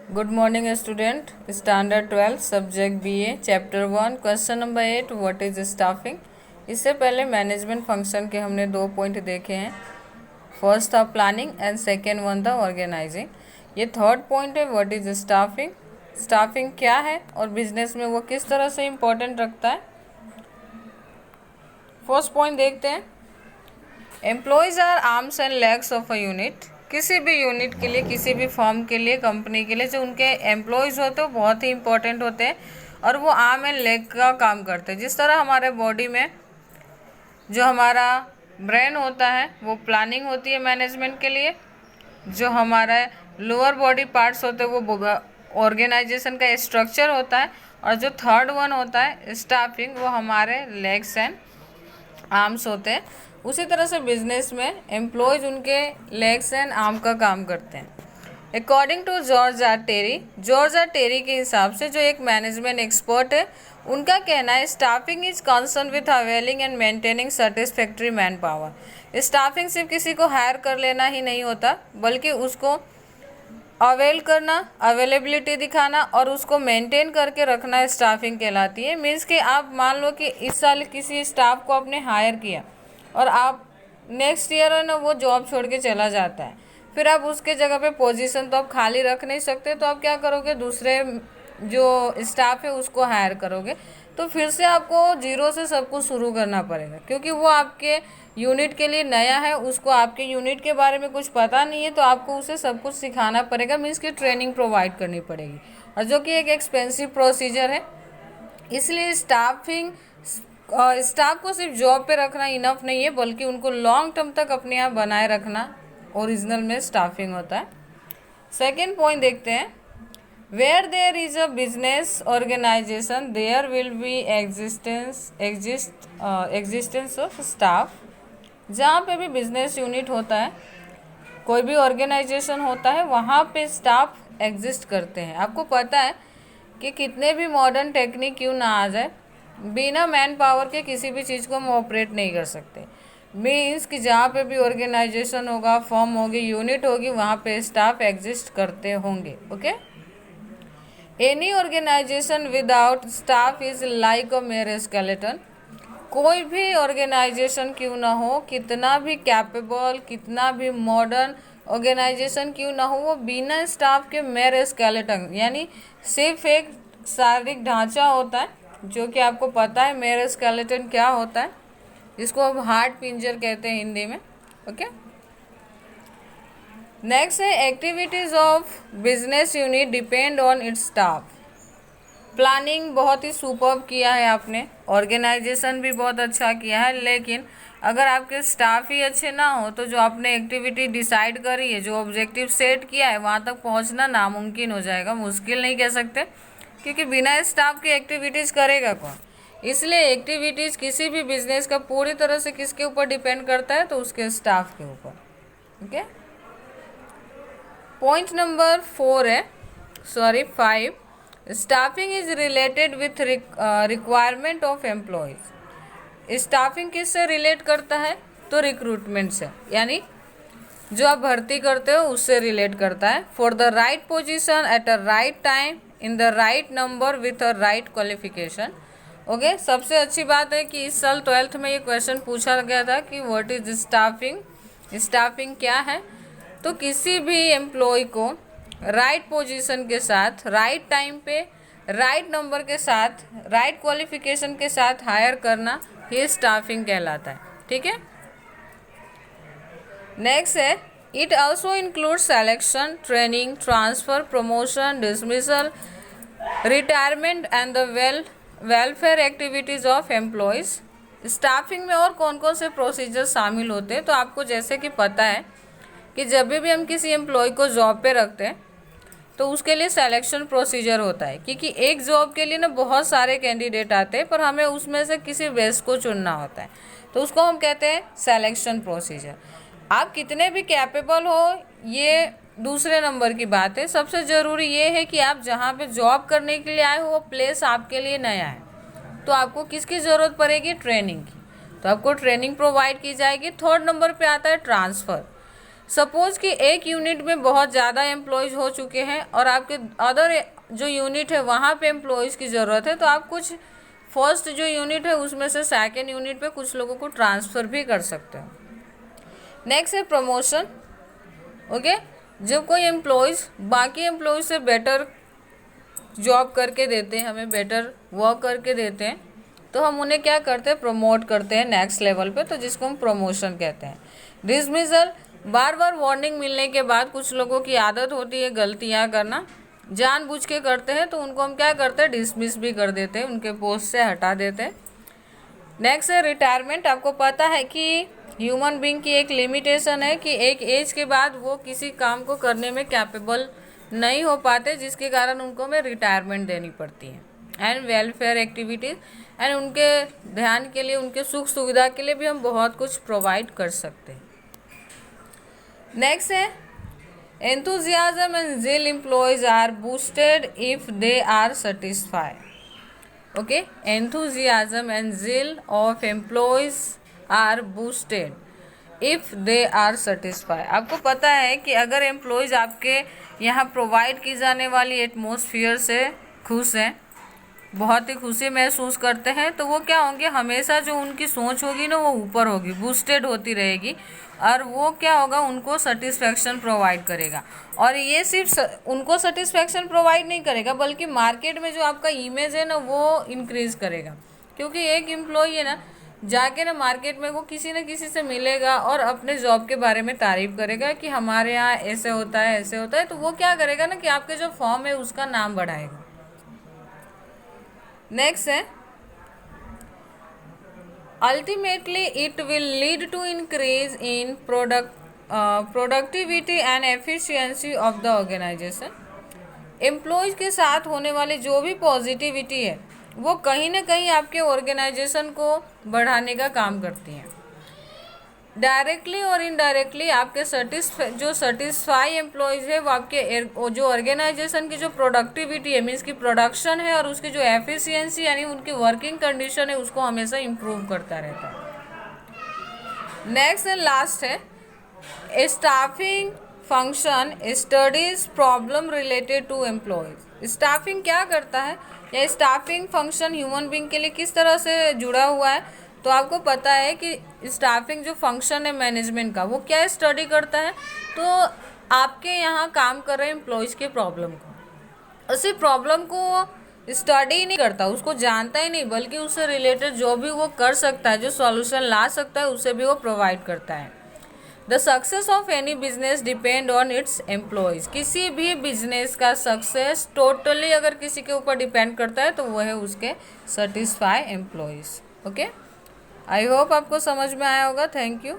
Good morning student. Standard 12 subject BA chapter 1 question number 8 what is staffing. इससे पहले management function के हमने 2 point देखे हैं। फर्स्ट था प्लानिंग एंड सेकेंड वन था ऑर्गेनाइजिंग। ये थर्ड पॉइंट है व्हाट इज स्टाफिंग। स्टाफिंग क्या है और बिजनेस में वो किस तरह से इम्पोर्टेंट रखता है। फर्स्ट पॉइंट देखते हैं। Employees are arms and legs of a unit. किसी भी यूनिट के लिए, किसी भी फर्म के लिए, कंपनी के लिए जो उनके एम्प्लॉयज़ होते हैं वो बहुत ही इंपॉर्टेंट होते हैं और वो आर्म एंड लेग का काम करते हैं। जिस तरह हमारे बॉडी में जो हमारा ब्रेन होता है वो प्लानिंग होती है मैनेजमेंट के लिए, जो हमारा लोअर बॉडी पार्ट्स होते हैं वो ऑर्गेनाइजेशन का स्ट्रक्चर होता है, और जो थर्ड वन होता है स्टाफिंग वो हमारे लेग्स एंड आर्म्स होते हैं। उसी तरह से बिजनेस में एम्प्लॉयज उनके लेग्स एंड आर्म का काम करते हैं। According to George R Terry के हिसाब से, जो एक मैनेजमेंट एक्सपर्ट है, उनका कहना है staffing is concern with availing and maintaining satisfactory man power. Staffing सिर्फ किसी को हायर कर लेना ही नहीं होता, बल्कि उसको अवेल करना, अवेलेबिलिटी दिखाना और उसको मेंटेन करके रखना स्टाफिंग कहलाती है। मीन्स कि आप मान लो कि इस साल किसी स्टाफ को आपने हायर किया और आप नेक्स्ट ईयर है ना वो जॉब छोड़ के चला जाता है, फिर आप उसके जगह पे पोजीशन तो आप खाली रख नहीं सकते, तो आप क्या करोगे, दूसरे जो स्टाफ है उसको हायर करोगे। तो फिर से आपको जीरो से सब कुछ शुरू करना पड़ेगा, क्योंकि वो आपके यूनिट के लिए नया है, उसको आपके यूनिट के बारे में कुछ पता नहीं है, तो आपको उसे सब कुछ सिखाना पड़ेगा। मीन्स की ट्रेनिंग प्रोवाइड करनी पड़ेगी, और जो कि एक एक्सपेंसिव प्रोसीजर है। इसलिए स्टाफ को सिर्फ जॉब पे रखना इनफ नहीं है, बल्कि उनको लॉन्ग टर्म तक अपने यहाँ बनाए रखना ओरिजिनल में स्टाफिंग होता है। सेकेंड पॉइंट देखते हैं। Where there is a business organisation there will be existence of staff. जहाँ पे भी बिजनेस यूनिट होता है, कोई भी ऑर्गेनाइजेशन होता है, वहाँ पे स्टाफ एग्जिस्ट करते हैं। आपको पता है कि कितने भी मॉडर्न टेक्निक क्यों ना आ जाए, बिना मैन पावर के किसी भी चीज़ को हम ऑपरेट नहीं कर सकते। मीन्स कि जहाँ पे भी ऑर्गेनाइजेशन होगा, फर्म होगी, यूनिट होगी, वहाँ पे स्टाफ एग्जिस्ट करते होंगे। Okay. Any organisation without staff is like a mere skeleton. कोई भी ऑर्गेनाइजेशन क्यों ना हो, कितना भी कैपेबल, कितना भी मॉडर्न ऑर्गेनाइजेशन क्यों ना हो, वो बिना स्टाफ के मेयर स्केलेटन यानी सिर्फ एक शारीरिक ढांचा होता है, जो कि आपको पता है मेयर स्केलेटन क्या होता है, जिसको हम हार्ट पिंजर कहते हैं हिंदी में। ओके। नेक्स्ट है activities of business unit depend on it's staff. Planning बहुत ही सुपर्ब किया है आपने, ऑर्गेनाइजेशन भी बहुत अच्छा किया है, लेकिन अगर आपके स्टाफ ही अच्छे ना हो तो जो आपने एक्टिविटी डिसाइड करी है, जो ऑब्जेक्टिव सेट किया है, वहाँ तक पहुँचना नामुमकिन हो जाएगा। मुश्किल नहीं कह सकते, क्योंकि बिना स्टाफ की एक्टिविटीज़ करेगा कौन। इसलिए एक्टिविटीज़ किसी भी बिजनेस का पूरी तरह से किसके ऊपर डिपेंड करता है, तो उसके स्टाफ के ऊपर। Okay. Point number 5, staffing is related with requirement of employees. Staffing किससे रिलेट करता है, तो रिक्रूटमेंट से, यानी जो आप भर्ती करते हो उससे रिलेट करता है। For the right position at a right time in the right number with a right qualification. Okay. सबसे अच्छी बात है कि इस साल 12th में ये क्वेश्चन पूछा गया था कि व्हाट इज स्टाफिंग, स्टाफिंग क्या है। तो किसी भी एम्प्लॉय को राइट पोजीशन के साथ, राइट टाइम पे, राइट नंबर के साथ, राइट क्वालिफिकेशन के साथ हायर करना, ये स्टाफिंग कहलाता है। ठीक है। नेक्स्ट है it also include selection, training, transfer, promotion, dismissal, retirement and the welfare activities of employees. Staffing में और कौन कौन से प्रोसीजर शामिल होते हैं, तो आपको जैसे कि पता है कि जब भी हम किसी एम्प्लॉय को जॉब पे रखते हैं तो उसके लिए सिलेक्शन प्रोसीजर होता है, क्योंकि एक जॉब के लिए ना बहुत सारे कैंडिडेट आते हैं, पर हमें उसमें से किसी बेस्ट को चुनना होता है, तो उसको हम कहते हैं सिलेक्शन प्रोसीजर। आप कितने भी कैपेबल हो, ये दूसरे नंबर की बात है। सबसे ज़रूरी ये है कि आप जहाँ पे जॉब करने के लिए आए हो वो प्लेस आपके लिए नया है, तो आपको किसकी ज़रूरत पड़ेगी, ट्रेनिंग की, तो आपको ट्रेनिंग प्रोवाइड की जाएगी। थर्ड नंबर पे आता है ट्रांसफ़र। सपोज कि एक यूनिट में बहुत ज़्यादा एम्प्लॉयज़ हो चुके हैं और आपके अदर जो यूनिट है वहाँ पे एम्प्लॉयज़ की ज़रूरत है, तो आप कुछ फर्स्ट जो यूनिट है उसमें से सेकेंड यूनिट पे कुछ लोगों को ट्रांसफ़र भी कर सकते हो। नेक्स्ट है प्रमोशन। ओके, जब कोई एम्प्लॉयज़ बाकी एम्प्लॉयज़ से बेटर जॉब करके देते हैं, हमें बेटर वर्क करके देते हैं, तो हम उन्हें क्या करते हैं, प्रमोट करते हैं नेक्स्ट लेवल पे, तो जिसको हम प्रमोशन कहते हैं। डिसमिसल, बार बार वार्निंग मिलने के बाद कुछ लोगों की आदत होती है गलतियां करना, जानबूझ के करते हैं, तो उनको हम क्या करते हैं, डिसमिस भी कर देते हैं, उनके पोस्ट से हटा देते हैं। नेक्स्ट है रिटायरमेंट। आपको पता है कि ह्यूमन बीइंग की एक लिमिटेशन है कि एक एज के बाद वो किसी काम को करने में कैपेबल नहीं हो पाते, जिसके कारण उनको हमें रिटायरमेंट देनी पड़ती है। एंड वेलफेयर एक्टिविटीज़, एंड उनके ध्यान के लिए, उनके सुख सुविधा के लिए भी हम बहुत कुछ प्रोवाइड कर सकते हैं। नेक्स्ट है enthusiasm and zeal. Employees are boosted if they are satisfied. Okay, enthusiasm and zeal of employees are boosted if they are satisfied. आपको पता है कि अगर एम्प्लॉयज़ आपके यहाँ प्रोवाइड की जाने वाली एटमॉस्फेयर से खुश हैं, बहुत ही खुशी महसूस करते हैं, तो वो क्या होंगे, हमेशा जो उनकी सोच होगी ना वो ऊपर होगी, बूस्टेड होती रहेगी, और वो क्या होगा, उनको सेटिस्फैक्शन प्रोवाइड करेगा। और ये सिर्फ उनको सेटिस्फैक्शन प्रोवाइड नहीं करेगा, बल्कि मार्केट में जो आपका इमेज है ना वो इंक्रीज़ करेगा। क्योंकि एक एम्प्लॉई है ना, जाके ना मार्केट में वो किसी न किसी से मिलेगा और अपने जॉब के बारे में तारीफ करेगा कि हमारे यहाँ ऐसे होता है, ऐसे होता है, तो वो क्या करेगा ना कि आपके जो फॉर्म है उसका नाम बढ़ाएगा। नेक्स्ट है ultimately it will lead to increase in productivity and efficiency of the organisation. Employees के साथ होने वाली जो भी पॉजिटिविटी है वो कहीं ना कहीं आपके ऑर्गेनाइजेशन को बढ़ाने का काम करती हैं। डायरेक्टली और इनडायरेक्टली आपके जो सेटिस्फाई एम्प्लॉयज़ है वो आपके जो ऑर्गेनाइजेशन की जो प्रोडक्टिविटी है, मीन्स की प्रोडक्शन है, और उसकी जो एफिशिएंसी यानी उनकी वर्किंग कंडीशन है उसको हमेशा इम्प्रूव करता रहता है। नेक्स्ट एंड लास्ट है staffing function studies problem related to employees. Staffing क्या करता है, या स्टाफिंग फंक्शन ह्यूमन बीइंग के लिए किस तरह से जुड़ा हुआ है, तो आपको पता है कि स्टाफिंग जो फंक्शन है मैनेजमेंट का, वो क्या स्टडी करता है, तो आपके यहाँ काम कर रहे एम्प्लॉयज़ के प्रॉब्लम को, उसी प्रॉब्लम को स्टडी ही नहीं करता, उसको जानता ही नहीं, बल्कि उससे रिलेटेड जो भी वो कर सकता है, जो सॉल्यूशन ला सकता है, उसे भी वो प्रोवाइड करता है। The success of any business depend on it's employees. किसी भी बिजनेस का सक्सेस टोटली अगर किसी के ऊपर डिपेंड करता है तो वो है उसके satisfy employees. Okay, I hope आपको समझ में आया होगा। Thank you.